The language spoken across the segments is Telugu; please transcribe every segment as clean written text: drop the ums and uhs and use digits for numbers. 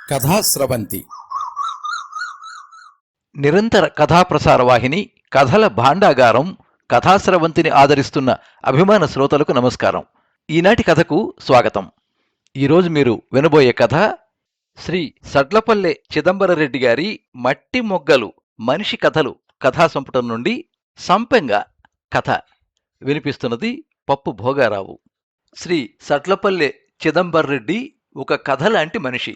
కథాస్రవంతి నిరంతర కథాప్రసార వాహిని కథల భాండాగారం కథాస్రవంతిని ఆదరిస్తున్న అభిమాన శ్రోతలకు నమస్కారం. ఈనాటి కథకు స్వాగతం. ఈరోజు మీరు వినబోయే కథ శ్రీ సడ్లపల్లె చిదంబరరెడ్డి గారి మట్టి మొగ్గలు మనిషి కథలు కథా సంపుటం నుండి సంపెంగ కథ. వినిపిస్తున్నది పప్పు భోగారావు. శ్రీ సడ్లపల్లె చిదంబరరెడ్డి ఒక కథ లాంటి మనిషి.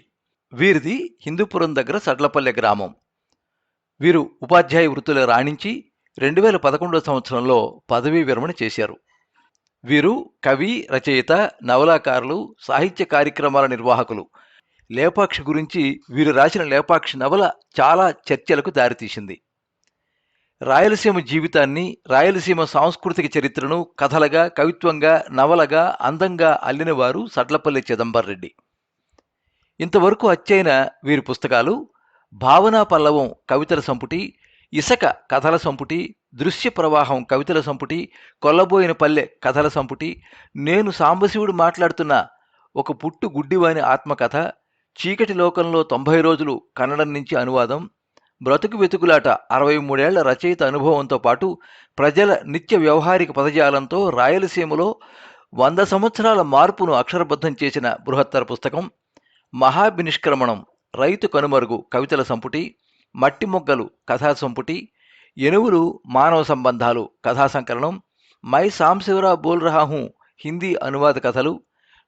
వీరిది హిందూపురం దగ్గర సడ్లపల్లె గ్రామం. వీరు ఉపాధ్యాయ వృత్తిలో రాణించి 2011 సంవత్సరంలో పదవీ విరమణ చేశారు. వీరు కవి, రచయిత, నవలాకారులు, సాహిత్య కార్యక్రమాల నిర్వాహకులు. లేపాక్షి గురించి వీరు రాసిన లేపాక్షి నవల చాలా చర్చలకు దారితీసింది. రాయలసీమ జీవితాన్ని, రాయలసీమ సాంస్కృతిక చరిత్రను కథలుగా, కవిత్వంగా, నవలగా అందంగా అల్లినవారు సడ్లపల్లి చిదంబరరెడ్డి. ఇంతవరకు అచ్చైన వీరి పుస్తకాలు భావనా పల్లవం కవితల సంపుటి, ఇసక కథల సంపుటి, దృశ్య ప్రవాహం కవితల సంపుటి, కొల్లబోయిన పల్లె కథల సంపుటి, నేను సాంబశివుడు మాట్లాడుతున్న ఒక పుట్టు గుడ్డివాని ఆత్మకథ, చీకటి లోకంలో 90 రోజులు కన్నడం నుంచి అనువాదం, బ్రతుకు వెతుకులాట 63 ఏళ్ల రచయిత అనుభవంతో పాటు ప్రజల నిత్య వ్యవహారిక పదజాలంతో రాయలసీమలో 100 సంవత్సరాల మార్పును అక్షరబద్ధం చేసిన బృహత్తర పుస్తకం, మహాభినిష్క్రమణం రైతు కనుమరుగు కవితల సంపుటి, మట్టి మొగ్గలు కథా సంపుటి, ఎనువులు మానవ సంబంధాలు కథా సంకలనం, మై సాంశివరా బోల్ రహా హూ హిందీ అనువాద కథలు,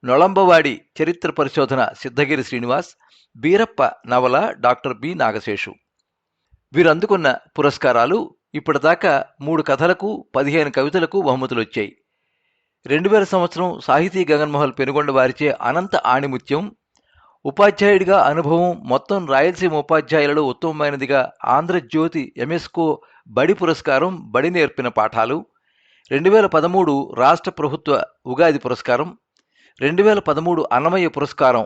నొళంబవాడి చరిత్ర పరిశోధన సిద్ధగిరి శ్రీనివాస్, బీరప్ప నవల డాక్టర్ బి నాగశేషు. వీరు అందుకున్న పురస్కారాలు ఇప్పటిదాకా 3 కథలకు 15 కవితలకు బహుమతులు వచ్చాయి. 2000 సంవత్సరం సాహితీ గగన్మోహన్ పెనుగొండ వారిచే అనంత ఆణిముత్యం, ఉపాధ్యాయుడిగా అనుభవం మొత్తం రాయలసీమ ఉపాధ్యాయులలో ఉత్తమమైనదిగా ఆంధ్రజ్యోతి ఎంఎస్కో బడి పురస్కారం, బడి నేర్పిన పాఠాలు, 2013 రాష్ట్ర ప్రభుత్వ ఉగాది పురస్కారం, 2013 అన్నమయ్య పురస్కారం,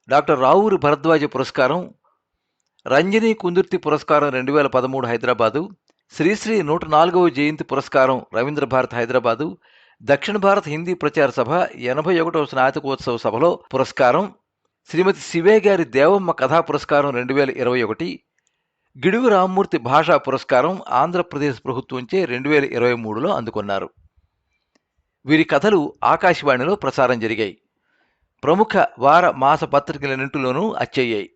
డాక్టర్ రావూరి భరద్వాజ పురస్కారం, రంజనీ కుందుర్తి పురస్కారం 2013 హైదరాబాదు, శ్రీశ్రీ 104వ జయంతి పురస్కారం రవీంద్ర భారత్ హైదరాబాదు, దక్షిణ భారత హిందీ ప్రచార సభ 81వ స్నాతకోత్సవ సభలో పురస్కారం, శ్రీమతి శివే గారి దేవమ్మ కథా పురస్కారం 2021, గిడుగు రామ్మూర్తి భాషా పురస్కారం ఆంధ్రప్రదేశ్ ప్రభుత్వంచే 2023లో అందుకున్నారు. వీరి కథలు ఆకాశవాణిలో ప్రసారం జరిగాయి. ప్రముఖ వార మాస పత్రికలన్నింటిలోనూ అచ్చయ్యాయి.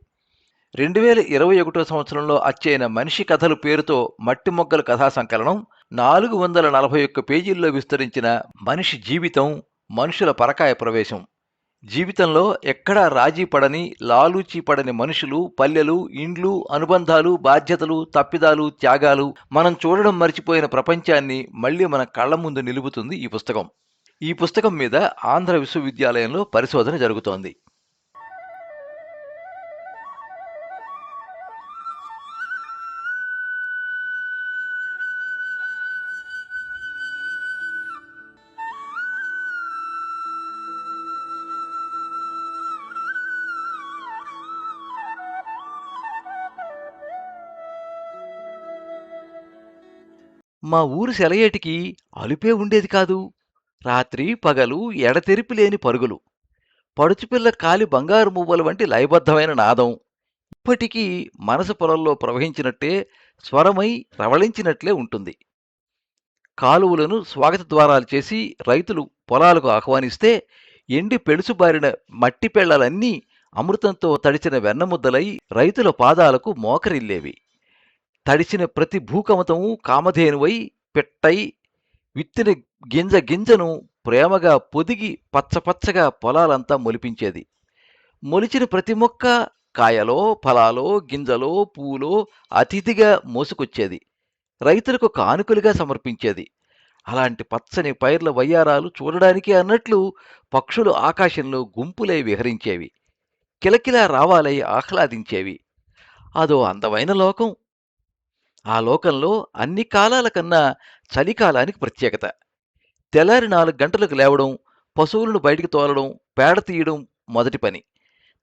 2021 సంవత్సరంలో అచ్చైన మనిషి కథలు పేరుతో మట్టి మొగ్గల కథా సంకలనం 441 పేజీల్లో విస్తరించిన మనిషి జీవితం, మనుషుల పరకాయ ప్రవేశం. జీవితంలో ఎక్కడా రాజీ పడని, లాలూచీ పడని మనుషులు, పల్లెలు, ఇండ్లు, అనుబంధాలు, బాధ్యతలు, తప్పిదాలు, త్యాగాలు, మనం చూడడం మర్చిపోయిన ప్రపంచాన్ని మళ్లీ మన కళ్ల ముందు నిలుపుతుంది ఈ పుస్తకం. ఈ పుస్తకం మీద ఆంధ్ర విశ్వవిద్యాలయంలో పరిశోధన జరుగుతోంది. మా ఊరు సెలయేటికి అలుపే ఉండేది కాదు. రాత్రి పగలు ఎడతెరిపి లేని పరుగులు, పడుచుపిల్ల కాలి బంగారు మువ్వల వంటి లయబద్ధమైన నాదం ఇప్పటికీ మనసు పొలంలో ప్రవహించినట్టే, స్వరమై రవళించినట్లే ఉంటుంది. కాలువలను స్వాగత ద్వారాలు చేసి రైతులు పొలాలకు ఆహ్వానిస్తే ఎండి పెళుసుబారిన మట్టి పెళ్లలన్నీ అమృతంతో తడిచిన వెన్నముద్దలై రైతుల పాదాలకు మోకరిల్లేవి. తడిసిన ప్రతి భూకమతము కామధేనువై పెట్టై విత్తిన గింజను ప్రేమగా పొదిగి పచ్చపచ్చగా పొలాలంతా మొలిపించేది. మొలిచిన ప్రతి మొక్క కాయలో, ఫలాలో, గింజలో, పువ్వులో అతిథిగా మోసుకొచ్చేది. రైతులకు కానుకలుగా సమర్పించేది. అలాంటి పచ్చని పైర్ల వయ్యారాలు చూడడానికి అన్నట్లు పక్షులు ఆకాశంలో గుంపులై విహరించేవి. కిలకిలా రావాలై ఆహ్లాదించేవి. అదో అందమైన లోకం. ఆ లోకంలో అన్ని కాలాల కన్నా చలికాలానికి ప్రత్యేకత. తెల్లారి 4 గంటలకు లేవడం, పశువులను బయటికి తోలడం, పేడ తీయడం మొదటి పని.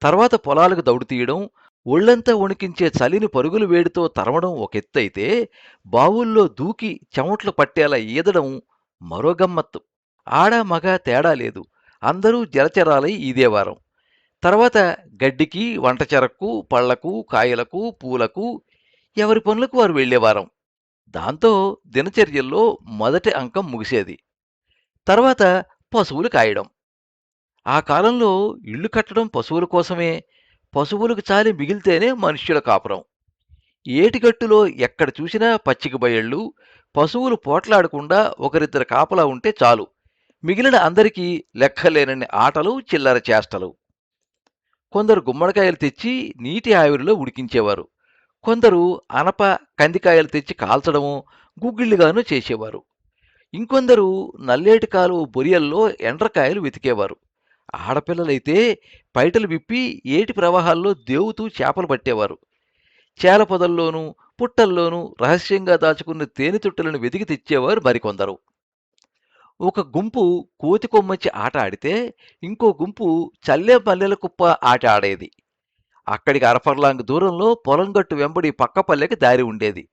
తర్వాత పొలాలకు దౌడు తీయడం, ఒళ్లంతా వణికించే చలిని పరుగులు వేడితో తరమడం ఒక ఎత్తైతే, బావుల్లో దూకి చెమట్లు పట్టేలా ఈదడం మరో గమ్మత్తు. ఆడ మగ తేడా లేదు, అందరూ జలచరాలై ఈదేవారం. తర్వాత గడ్డికి, వంట చెరకు, పళ్లకు, కాయలకు, పూలకు ఎవరి పనులకు వారు వెళ్ళేవారం. దాంతో దినచర్యల్లో మొదటి అంకం ముగిసేది. తర్వాత పశువులు కాయడం. ఆ కాలంలో ఇళ్ళు కట్టడం పశువుల కోసమే. పశువులకు చాలి మిగిలితేనే మనుష్యుల కాపురం. ఏటిగట్టులో ఎక్కడ చూసినా పచ్చిక బయళ్ళు. పశువులు పోట్లాడకుండా ఒకరిద్దరు కాపలా ఉంటే చాలు. మిగిలిన అందరికీ లెక్కలేనన్ని ఆటలు, చిల్లర చేష్టలు. కొందరు గుమ్మడికాయలు తెచ్చి నీటి ఆవిరిలో ఉడికించేవారు. కొందరు అనప, కందికాయలు తెచ్చి కాల్చడము, గుగ్గిళ్ళుగాను చేసేవారు. ఇంకొందరు నల్లేటి కాలువ బొరియల్లో ఎండ్రకాయలు వెతికేవారు. ఆడపిల్లలైతే పైటలు విప్పి ఏటి ప్రవాహాల్లో దేవుతూ చేపలు పట్టేవారు. చేల పొదల్లోనూ, పుట్టల్లోనూ రహస్యంగా దాచుకున్న తేనెతుట్టెలను వెతికి తెచ్చేవారు మరికొందరు. ఒక గుంపు కోతి కొమ్మచ్చి ఆట ఆడితే ఇంకో గుంపు చల్లే మల్లెల కుప్ప ఆట ఆడేది. అక్కడికి అరఫర్లాంగ్ దూరంలో పొలం గట్టు వెంబడి పక్క పల్లెకి దారి ఉండేది.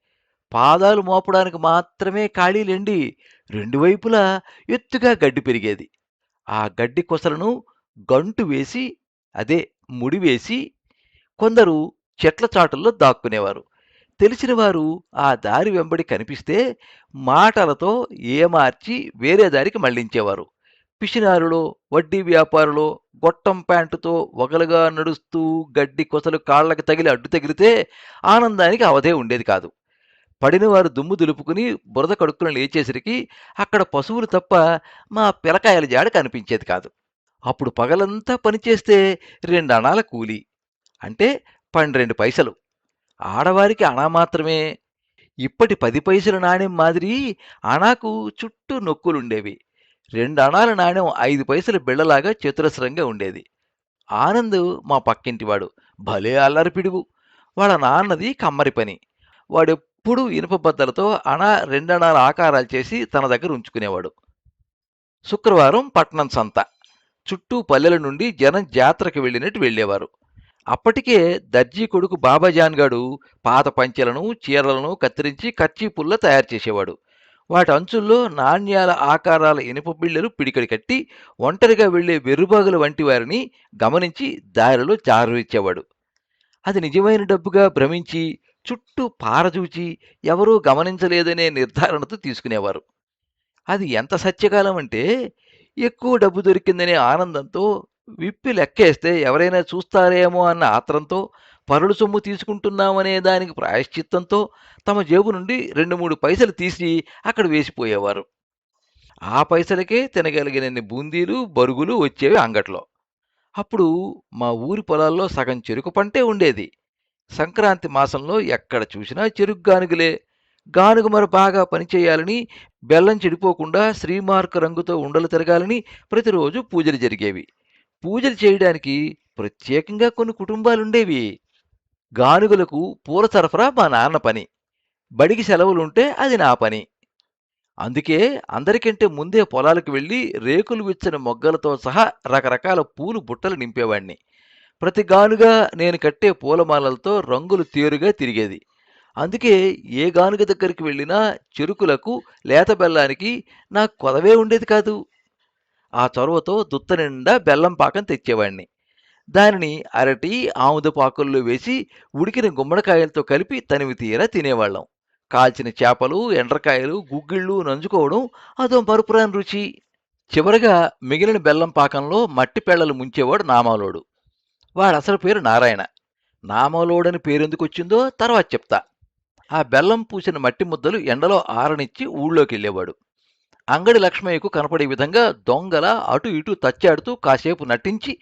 పాదాలు మోపడానికి మాత్రమే ఖాళీలెండి. రెండు వైపులా ఎత్తుగా గడ్డి పెరిగేది. ఆ గడ్డి కొసలను గంటు వేసి, అదే ముడివేసి కొందరు చెట్ల చాటుల్లో దాక్కునేవారు. తెలిసినవారు ఆ దారి వెంబడి కనిపిస్తే మాటలతో ఏమార్చి వేరే దారికి మళ్లించేవారు. పిసినారులో, వడ్డీ వ్యాపారులో గొట్టం ప్యాంటుతో వగలుగా నడుస్తూ గడ్డి కొసలు కాళ్లకు తగిలి అడ్డు తగిలితే ఆనందానికి అవధే ఉండేది కాదు. పడినవారు దుమ్ము దులుపుకుని బురద కడుక్కుని లేచేసరికి అక్కడ పశువులు తప్ప మా పిలకాయల జాడ కనిపించేది కాదు. అప్పుడు పగలంతా పనిచేస్తే 2 అణాల కూలి, అంటే 12 పైసలు. ఆడవారికి అణా మాత్రమే. ఇప్పటి 10 పైసల నాణెం మాదిరి అణాకు చుట్టూ నొక్కులుండేవి. 2 అణాల నాణెం 5 పైసల బిళ్ళలాగా చతురస్రంగా ఉండేది. ఆనంద్ మా పక్కింటివాడు. భలే అల్లరి పిడుగు. వాళ్ళ నాన్నది కమ్మరి పని. వాడెప్పుడూ ఇనుప బద్దలతో అణా, 2 అణాల ఆకారాలు చేసి తన దగ్గర ఉంచుకునేవాడు. శుక్రవారం పట్నం సంత. చుట్టూ పల్లెల నుండి జనం జాతరకు వెళ్ళినట్టు వెళ్ళేవారు. అప్పటికే దర్జీ కొడుకు బాబాజాన్ గాడు పాత పంచెలను, చీరలను కత్తిరించి కర్చీపుల్లా తయారు చేసేవాడు. వాటి అంచుల్లో నాణ్యాల ఆకారాల ఇనుప బిళ్ళలు పిడికడి కట్టి ఒంటరిగా వెళ్లే వెర్రుబాగుల వంటి వారిని గమనించి దారిలో జారవిచ్చేవాడు. అది నిజమైన డబ్బుగా భ్రమించి చుట్టూ పారజూచి ఎవరూ గమనించలేదనే నిర్ధారణతో తీసుకునేవారు. అది ఎంత సత్యకాలం అంటే ఎక్కువ డబ్బు దొరికిందనే ఆనందంతో విప్పి లెక్కేస్తే ఎవరైనా చూస్తారేమో అన్న ఆత్రంతో, పరుల సొమ్ము తీసుకుంటున్నామనే దానికి ప్రాయశ్చిత్తంతో తమ జేబు నుండి 2-3 పైసలు తీసి అక్కడ వేసిపోయేవారు. ఆ పైసలకే తినగలిగినన్ని బూందీలు, బరుగులు వచ్చేవి అంగట్లో. అప్పుడు మా ఊరి పొలాల్లో సగం చెరుకు పంటే ఉండేది. సంక్రాంతి మాసంలో ఎక్కడ చూసినా చెరుకు గానుగులే. గానుగ మరి బాగా పనిచేయాలని, బెల్లం చెడిపోకుండా శ్రీమార్క రంగుతో ఉండలు తిరగాలని ప్రతిరోజు పూజలు జరిగేవి. పూజలు చేయడానికి ప్రత్యేకంగా కొన్ని కుటుంబాలుండేవి. గానుగలకు పూల సరఫరా మా నాన్న పని. బడికి సెలవులుంటే అది నా పని. అందుకే అందరికంటే ముందే పొలాలకు వెళ్ళి రేకులు విచ్చని మొగ్గలతో సహా రకరకాల పూలు బుట్టలు నింపేవాణ్ణి. ప్రతి గానుగా నేను కట్టే పూలమాలలతో రంగులు తేరుగా తిరిగేది. అందుకే ఏ గానుగ దగ్గరికి వెళ్ళినా చెరుకులకు, లేత బెల్లానికి నాకు కొదవే ఉండేది కాదు. ఆ చొరవతో దుత్త నిండా బెల్లం పాకం తెచ్చేవాణ్ణి. దానిని అరటి, ఆముద పాకుల్లో వేసి ఉడికిన గుమ్మడికాయలతో కలిపి తనివి తీరా తినేవాళ్ళం. కాల్చిన చేపలు, ఎండ్రకాయలు, గుగ్గిళ్ళు నంజుకోవడం అదో మరుపురాని రుచి. చివరగా మిగిలిన బెల్లం పాకంలో మట్టి పెళ్లలు ముంచేవాడు నామాలోడు. వాడసలు పేరు నారాయణ. నామాలోడని పేరెందుకొచ్చిందో తర్వాత చెప్తా. ఆ బెల్లం పూసిన మట్టి ముద్దలు ఎండలో ఆరనిచ్చి ఊళ్ళోకెళ్ళేవాడు. అంగడి లక్ష్మయ్యకు కనపడే విధంగా దొంగల అటు ఇటు తచ్చాడుతూ కాసేపు నటించి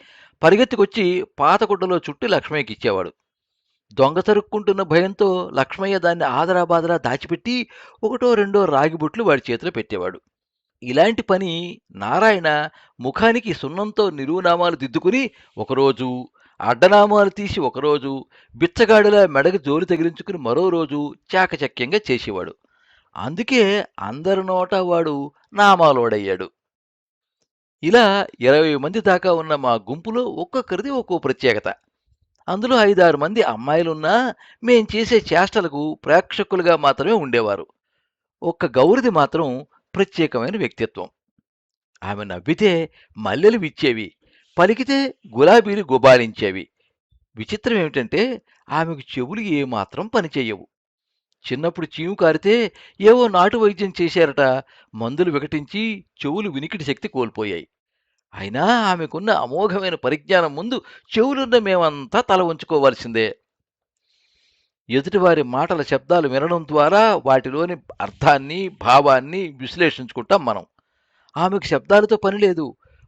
పరిగెత్తుకొచ్చి పాతగుడ్డలో చుట్టి లక్ష్మయ్యకి ఇచ్చేవాడు. దొంగ తరుక్కుంటున్న భయంతో లక్ష్మయ్య దాన్ని ఆదరాబాదరా దాచిపెట్టి ఒకటో రెండో రాగిబుట్లు వాడి చేతిలో పెట్టేవాడు. ఇలాంటి పని నారాయణ ముఖానికి సున్నంతో నిలువునామాలు దిద్దుకుని ఒకరోజు, అడ్డనామాలు తీసి ఒకరోజు, బిచ్చగాడిలా మెడకి జోలు తగిలించుకుని మరో రోజు చాకచక్యంగా చేసేవాడు. అందుకే అందరి నోట వాడు నామాలోడయ్యాడు. ఇలా 20 మంది దాకా ఉన్న మా గుంపులో ఒక్కొక్కరిది ఒక్కో ప్రత్యేకత. అందులో 5-6 మంది అమ్మాయిలున్నా మేం చేసే చేష్టలకు ప్రేక్షకులుగా మాత్రమే ఉండేవారు. ఒక్క గౌరిది మాత్రం ప్రత్యేకమైన వ్యక్తిత్వం. ఆమె నవ్వితే మల్లెలు విచ్చేవి. పలికితే గులాబీలు గుబాళించేవి. విచిత్రం ఏమిటంటే ఆమెకు చెవులు ఏమాత్రం పనిచేయవు. చిన్నప్పుడు చీము కారితే ఏవో నాటు వైద్యం చేశారట. మందులు వికటించి చెవులు వినికిడి శక్తి కోల్పోయాయి. అయినా ఆమెకున్న అమోఘమైన పరిజ్ఞానం ముందు చెవులున్న మేమంతా తల వంచుకోవాల్సిందే. ఎదుటివారి మాటల శబ్దాలు వినడం ద్వారా వాటిలోని అర్థాన్ని, భావాన్ని విశ్లేషించుకుంటాం మనం. ఆమెకు శబ్దాలతో పని లేదు.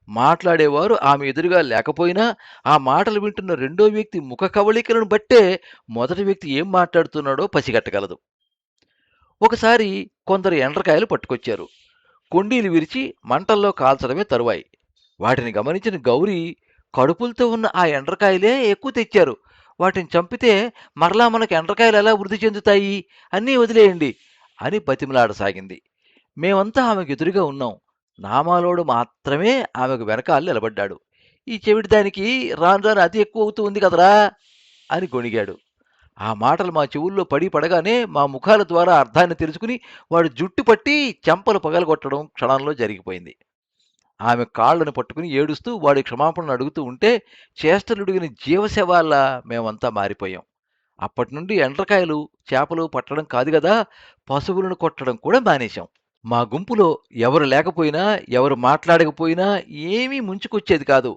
మాట్లాడేవారు ఆమె ఎదురుగా లేకపోయినా ఆ మాటలు వింటున్న రెండో వ్యక్తి ముఖ కవళికలను బట్టే మొదటి వ్యక్తి ఏం మాట్లాడుతున్నాడో పసిగట్టగలదు. ఒకసారి కొందరు ఎండ్రకాయలు పట్టుకొచ్చారు. కొండీలు విరిచి మంటల్లో కాల్చడమే తరువాయి. వాటిని గమనించిన గౌరి, కడుపులతో ఉన్న ఆ ఎండ్రకాయలే ఎక్కువ తెచ్చారు. వాటిని చంపితే మరలా మనకు ఎండ్రకాయలు ఎలా వృద్ధి చెందుతాయి? అన్నీ వదిలేయండి అని బతిమలాడసాగింది. మేమంతా ఆమెకు ఎదురుగా ఉన్నాం. నామాలోడు మాత్రమే ఆమెకు వెనకాల నిలబడ్డాడు. ఈ చెవిటిదానికి రాను రాను అతి ఎక్కువ అవుతూ ఉంది కదరా అని గొణిగాడు. ఆ మాటలు మా చెవుల్లో పడి పడగానే మా ముఖాల ద్వారా అర్థాన్ని తెలుసుకుని వాడు జుట్టు పట్టి చెంపలు పగలగొట్టడం క్షణంలో జరిగిపోయింది. ఆమె కాళ్లను పట్టుకుని ఏడుస్తూ వాడి క్షమాపణలు అడుగుతూ ఉంటే చేష్టలుడిగిన జీవశవాల్లా మేమంతా మారిపోయాం. అప్పటి నుండి ఎండ్రకాయలు, చేపలు పట్టడం కాదు గదా, పశువులను కొట్టడం కూడా మానేశాం. మా గుంపులో ఎవరు లేకపోయినా, ఎవరు మాట్లాడకపోయినా ఏమీ ముంచుకొచ్చేది కాదు.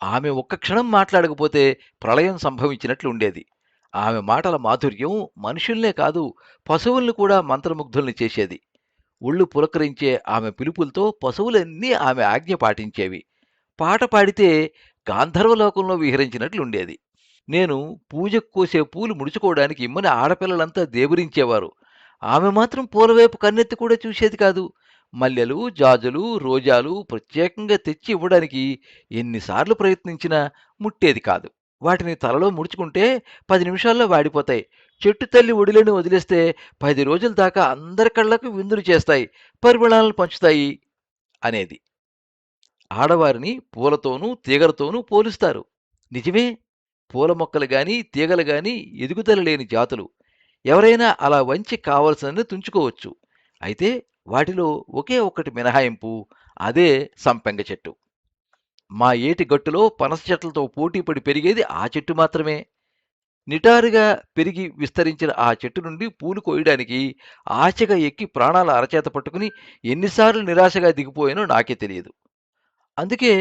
ఆమె ఒక్క క్షణం మాట్లాడకపోతే ప్రళయం సంభవించినట్లు ఉండేది. ఆమె మాటల మాధుర్యం మనుషుల్నే కాదు, పశువుల్ని కూడా మంత్రముగ్ధుల్ని చేసేది. ఒళ్ళు పులకరించే ఆమె పిలుపులతో పశువులన్నీ ఆమె ఆజ్ఞ పాటించేవి. పాట పాడితే గాంధర్వలోకంలో విహరించినట్లుండేది. నేను పూజకు కోసే పూలు ముడుచుకోవడానికి ఇమ్మని ఆడపిల్లలంతా దేబురించేవారు. ఆమె మాత్రం పూలవైపు కన్నెత్తి కూడా చూసేది కాదు. మల్లెలు, జాజులు, రోజాలు ప్రత్యేకంగా తెచ్చి ఇవ్వడానికి ఎన్నిసార్లు ప్రయత్నించినా ముట్టేది కాదు. వాటిని తలలో ముడుచుకుంటే 10 నిమిషాల్లో వాడిపోతాయి. చెట్టు తల్లి ఒడిలోని వదిలేస్తే 10 రోజుల దాకా అందరి కళ్ళకు విందులు చేస్తాయి, పరిమళాలను పంచుతాయి అనేది. ఆడవారిని పూలతోనూ తీగలతోనూ పోలుస్తారు. నిజమే, పూల మొక్కలు గాని తీగలు గాని ఎదుగుదల లేని జాతులు. ఎవరైనా అలా వంచి కావలసినన్ని తుంచుకోవచ్చు. అయితే వాటిలో ఒకే ఒక్కటి మినహాయింపు, అదే సంపెంగ చెట్టు. మా ఏటి గట్టులో పనస చెట్లతో పోటీపడి పెరిగేది ఆ చెట్టు మాత్రమే. నిటారుగా పెరిగి విస్తరించిన ఆ చెట్టు నుండి పూలు కోయడానికి ఆశగా ఎక్కి ప్రాణాల అరచేత పట్టుకుని ఎన్నిసార్లు నిరాశగా దిగిపోయానో నాకే తెలియదు. అందుకే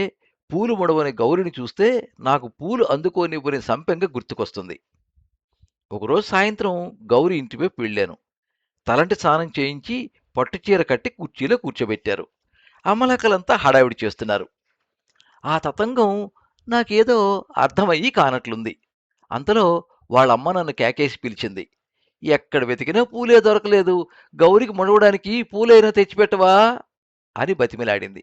పూలు ముడవని గౌరిని చూస్తే నాకు పూలు అందుకోనివ్వని సంపెంగ గుర్తుకొస్తుంది. ఒకరోజు సాయంత్రం గౌరి ఇంటివైపు వెళ్ళాను. తలంటి స్నానం చేయించి పట్టుచీర కట్టి కుర్చీలో కూర్చోబెట్టారు. అమ్మలక్కలంతా హడావిడి చేస్తున్నారు. ఆ తతంగం నాకేదో అర్థమయ్యి కానట్లుంది. అంతలో వాళ్ళమ్మ నన్ను కేకేసి పిలిచింది. ఎక్కడ వెతికినా పూలే దొరకలేదు. గౌరికి ముడవడానికి పూలైనా తెచ్చిపెట్టవా అని బతిమిలాడింది.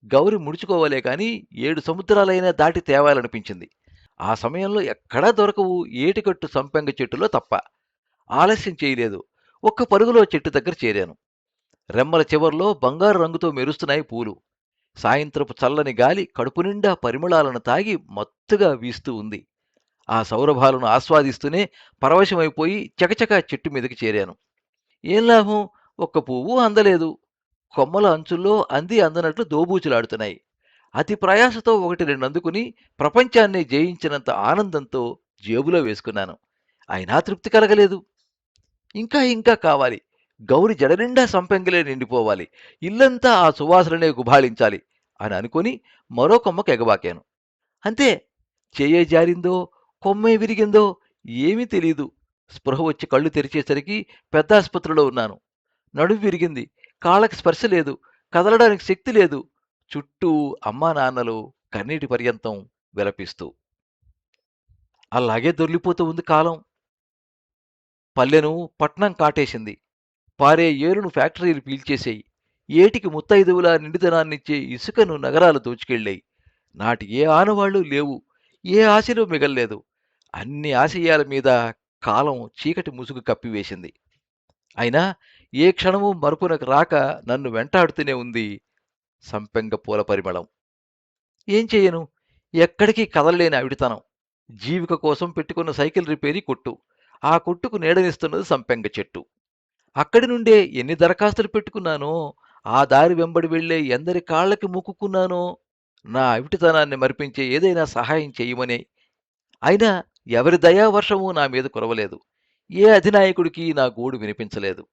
గౌరి ముడుచుకోవాలే కాని 7 సముద్రాలైనా దాటి తేవాలనిపించింది. ఆ సమయంలో ఎక్కడా దొరకవు ఏటికట్టు సంపెంగ చెట్టులో తప్ప. ఆలస్యం చేయలేదు. ఒక్క పరుగులో చెట్టు దగ్గర చేరాను. రెమ్మల చివర్లో బంగారు రంగుతో మెరుస్తున్నాయి పూలు. సాయంత్రపు చల్లని గాలి కడుపు నిండా పరిమళాలను తాగి మత్తుగా వీస్తూ ఉంది. ఆ సౌరభాలను ఆస్వాదిస్తూనే పరవశమైపోయి చకచకా చెట్టు మీదకి చేరాను. ఏం లాభం, ఒక్క పువ్వు అందలేదు. కొమ్మల అంచుల్లో అంది అందనట్లు దోబూచులాడుతున్నాయి. అతి ప్రయాసతో 1, 2 అందుకుని ప్రపంచాన్ని జయించినంత ఆనందంతో జేబులో వేసుకున్నాను. అయినా తృప్తి కలగలేదు. ఇంకా ఇంకా కావాలి. గౌరి జడనిండా సంపెంగలే నిండిపోవాలి. ఇల్లంతా ఆ సువాసననే గుబాళించాలి అని అనుకుని మరో కొమ్మకు ఎగబాకాను. అంతే, చెయ్యే జారిందో కొమ్మే విరిగిందో ఏమీ తెలీదు. స్పృహ వచ్చి కళ్ళు తెరిచేసరికి పెద్దాసుపత్రిలో ఉన్నాను. నడుము విరిగింది. కాళ్ళకి స్పర్శ లేదు. కదలడానికి శక్తి లేదు. చుట్టూ అమ్మా నాన్నలు కన్నీటి పర్యంతం విలపిస్తూ. అలాగే దొర్లిపోతూ ఉంది కాలం. పల్లెను పట్నం కాటేసింది. పారే ఏరును ఫ్యాక్టరీలు పీల్చేశాయి. ఏటికి ముత్తైదువులా నిండితనాన్నిచ్చే ఇసుకను నగరాలు దోచుకెళ్ళాయి. నాటి ఏ ఆనవాళ్లు లేవు. ఏ ఆశలు మిగల్లేదు. అన్ని ఆశయాల మీద కాలం చీకటి ముసుగు కప్పివేసింది. అయినా ఏ క్షణమూ మరుపునకు రాక నన్ను వెంటాడుతూనే ఉంది సంపెంగ పూల పరిమళం. ఏం చెయ్యను, ఎక్కడికి కదలలేని అవిడితనం. జీవిక కోసం పెట్టుకున్న సైకిల్ రిపేరీ కొట్టు. ఆ కొట్టుకు నీడనిస్తున్నది సంపెంగ చెట్టు. అక్కడి నుండే ఎన్ని దరఖాస్తులు పెట్టుకున్నానో, ఆ దారి వెంబడి వెళ్లే ఎందరి కాళ్ళకి మొక్కుకున్నానో. నా అవిటితనాన్ని మరిపించే ఏదైనా సహాయం చెయ్యమని. అయినా ఎవరి దయావర్షమూ నా మీద కురవలేదు. ఏ అధినాయకుడికి నా గోడు వినిపించలేదు.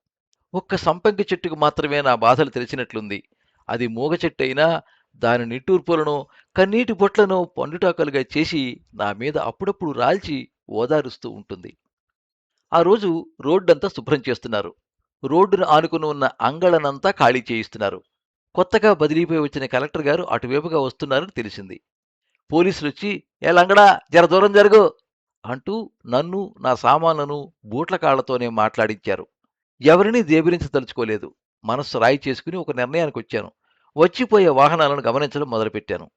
ఒక్క సంపంగి చెట్టుకు మాత్రమే నా బాధలు తెలిసినట్లుంది. అది మూగ చెట్టయినా దాని నిట్టూర్పులను, కన్నీటి బొట్లను పండుటాకులుగా చేసి నా మీద అప్పుడప్పుడు రాల్చి ఓదారుస్తూ ఉంటుంది. ఆ రోజు రోడ్డంతా శుభ్రం చేస్తున్నారు. రోడ్డును ఆనుకుని ఉన్న అంగళనంతా ఖాళీ చేయిస్తున్నారు. కొత్తగా బదిలీపై వచ్చిన కలెక్టర్ గారు అటువైపుగా వస్తున్నారని తెలిసింది. పోలీసులొచ్చి, "ఏ లంగడా, జర దూరం జరుగు" అంటూ నన్ను, నా సామాన్లను బూట్ల కాళ్లతోనే మాట్లాడించారు. ఎవరినీ దేబిరించదలుచుకోలేదు. మనస్సు రాయి చేసుకుని ఒక నిర్ణయానికొచ్చాను. వచ్చిపోయే వాహనాలను గమనించడం మొదలుపెట్టాను.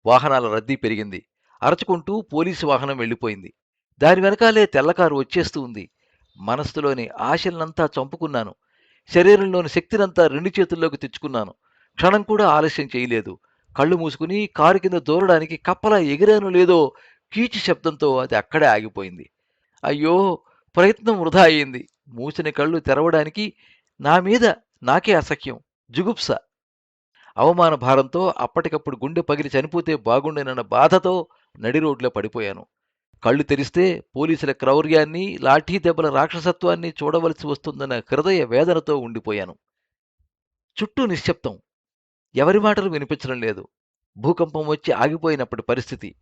వాహనాల రద్దీ పెరిగింది. అరచుకుంటూ పోలీసు వాహనం వెళ్ళిపోయింది. దాని వెనకాలే తెల్లకారు వచ్చేస్తూ ఉంది. మనస్సులోని ఆశలనంతా చంపుకున్నాను. శరీరంలోని శక్తినంతా రెండు చేతుల్లోకి తెచ్చుకున్నాను. క్షణం కూడా ఆలస్యం చేయలేదు. కళ్ళు మూసుకుని కారు కింద దూరడానికి కప్పలా ఎగిరానో లేదో కీచు శబ్దంతో అది అక్కడే ఆగిపోయింది. అయ్యో! ప్రయత్నం వృధా అయింది. మూసిన కళ్ళు తెరవడానికి నా మీద నాకే అసహ్యం, జుగుప్స. అవమాన భారంతో అప్పటికప్పుడు గుండె పగిలి చనిపోతే బాగుండేనన్న బాధతో నడి రోడ్లో పడిపోయాను. కళ్ళు తెరిస్తే పోలీసుల క్రౌర్యాన్ని, లాఠీ దెబ్బల రాక్షసత్వాన్ని చూడవలసి వస్తుందన్న హృదయ వేదనతో ఉండిపోయాను. చుట్టూ నిశ్శబ్దం. ఎవరి మాటలు వినిపించడం లేదు. భూకంపం వచ్చి ఆగిపోయినప్పటి పరిస్థితి.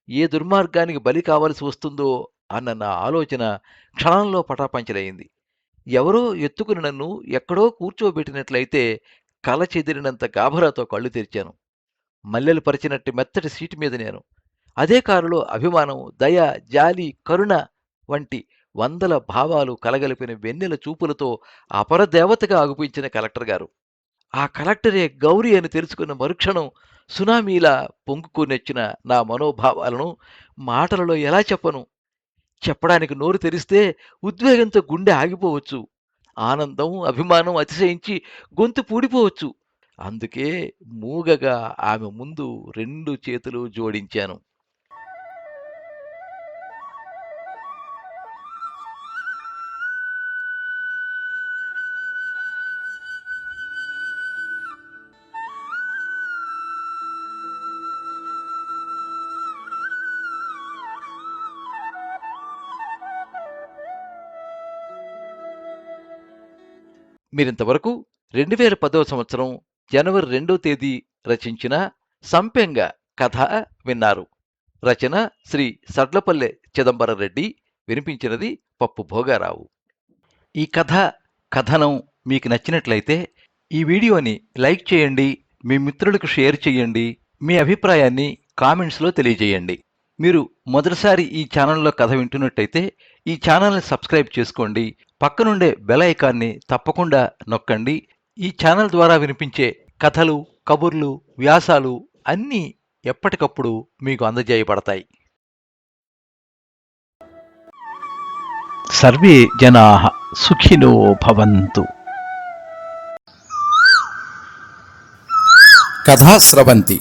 ఏ దుర్మార్గానికి బలి కావలసి వస్తుందో అన్న నా ఆలోచన క్షణంలో పటాపంచలయింది. ఎవరో ఎత్తుకుని నన్ను ఎక్కడో కూర్చోబెట్టినట్లయితే కల చెదిరినంత గాభరాతో కళ్ళు తెరిచాను. మల్లెలు పరిచినట్టు మెత్తటి సీటు మీద నేను. అదే కారులో అభిమానం, దయ, జాలి, కరుణ వంటి వందల భావాలు కలగలిపిన వెన్నెల చూపులతో అపరదేవతగా అగుపించిన కలెక్టర్ గారు. ఆ కలెక్టరే గౌరీ అని తెలుసుకున్న మరుక్షణం సునామీలా పొంగుకునొచ్చిన నా మనోభావాలను మాటలలో ఎలా చెప్పను? చెప్పడానికి నోరు తెరిస్తే ఉద్వేగంతో గుండె ఆగిపోవచ్చు. ఆనందం, అభిమానం అతిశయించి గొంతు పూడిపోవచ్చు. అందుకే మూగగా ఆమె ముందు రెండు చేతులు జోడించాను. మీరింతవరకు 2010వ సంవత్సరం జనవరి 2వ తేదీ రచించిన సంపెంగ కథ విన్నారు. రచన శ్రీ సడ్లపల్లె చిదంబరరెడ్డి. వినిపించినది పప్పు భోగారావు. ఈ కథనం మీకు నచ్చినట్లయితే ఈ వీడియోని లైక్ చేయండి, మీ మిత్రులకు షేర్ చేయండి, మీ అభిప్రాయాన్ని కామెంట్స్లో తెలియజేయండి. మీరు మొదటిసారి ఈ ఛానల్లో కథ వింటున్నట్టయితే ఈ ఛానల్ని సబ్స్క్రైబ్ చేసుకోండి. పక్కనుండే బెల్ ఐకాన్ని తప్పకుండా నొక్కండి. ఈ ఛానల్ ద్వారా వినిపించే కథలు, కబుర్లు, వ్యాసాలు అన్నీ ఎప్పటికప్పుడు మీకు అందజేయబడతాయి. సర్వే జనాః సుఖినో భవంతు. కథా స్రవంతి